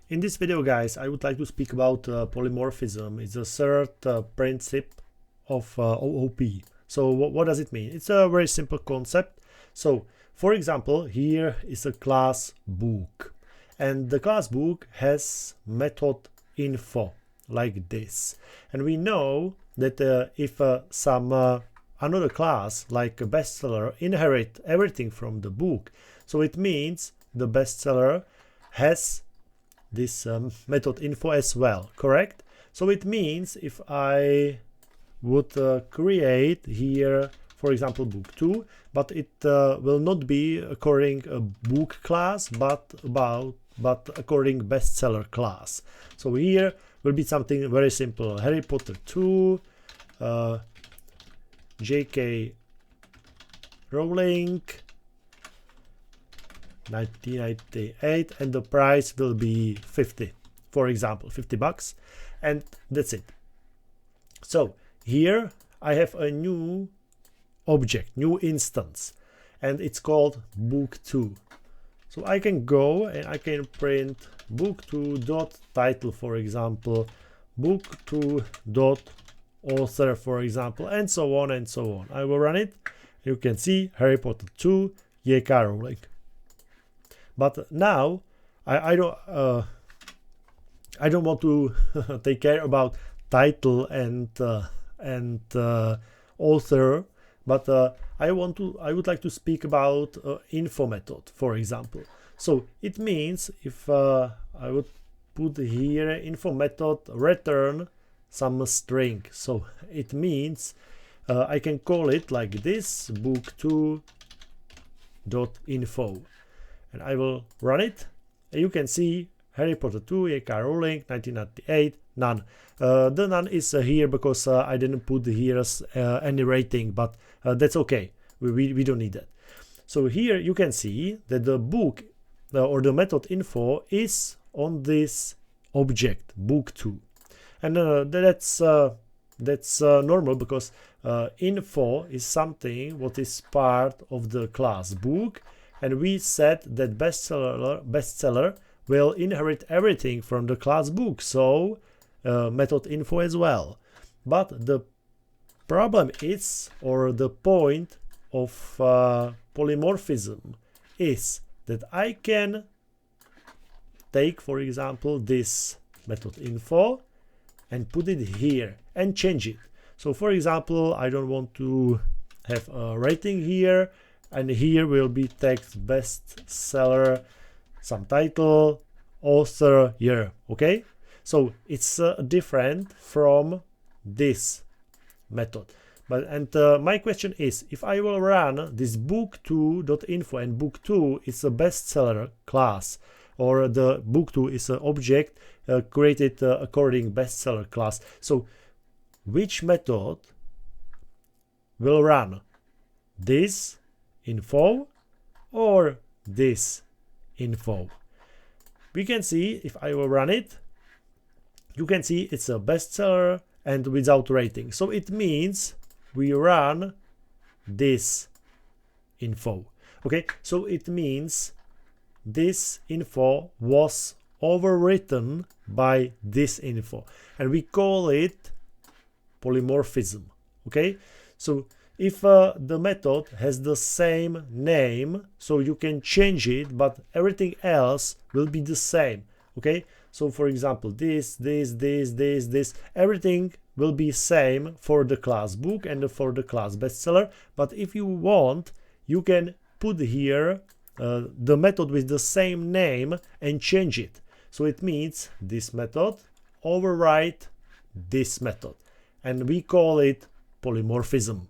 In this video, guys, I would like to speak about polymorphism. It's a third principle of OOP. So what does it mean? It's a very simple concept. So for example, here is a class book, and the class book has method info like this. And we know that if some another class like a bestseller inherit everything from the book, so it means the bestseller has this method info as well, correct? So it means if I would create here, for example, book 2, but it will not be according a book class, but according bestseller class. So here will be something very simple: Harry Potter 2, J.K. Rowling, 1998, and the price will be 50, for example, $50, and that's it. So here I have a new object, new instance, and it's called book 2. So I can go and I can print book2.title, for example, book2.author, for example, and so on and so on. I will run it. You can see Harry Potter 2, J.K. Rowling. But now I don't want to take care about title and author, but I would like to speak about info method, for example. So it means if I would put here info method return some string, so it means I can call it like this, book2.info. And I will run it, and you can see Harry Potter 2, J.K. Rowling, 1998, none. The none is here because I didn't put here any rating, but that's okay. We don't need that. So here you can see that the book or the method info is on this object book2, and that's normal because info is something what is part of the class book. And we said that bestseller will inherit everything from the class book, so method info as well. But the problem is, or the point of polymorphism is that I can take, for example, this method info and put it here and change it. So for example, I don't want to have a rating here, and here will be text bestseller, some title, author, year. Okay, so it's different from this method. But my question is, if I will run this book2.info, and book2 is a bestseller class, or the book2 is an object created according bestseller class, so which method will run, this info or this info? We can see if I will run it, you can see it's a bestseller and without rating. So it means we run this info. Okay, so it means this info was overwritten by this info, and we call it polymorphism. Okay, so if the method has the same name, so you can change it, but everything else will be the same. Okay, so for example, this, everything will be same for the class book and for the class bestseller. But if you want, you can put here the method with the same name and change it. So it means this method override this method, and we call it polymorphism.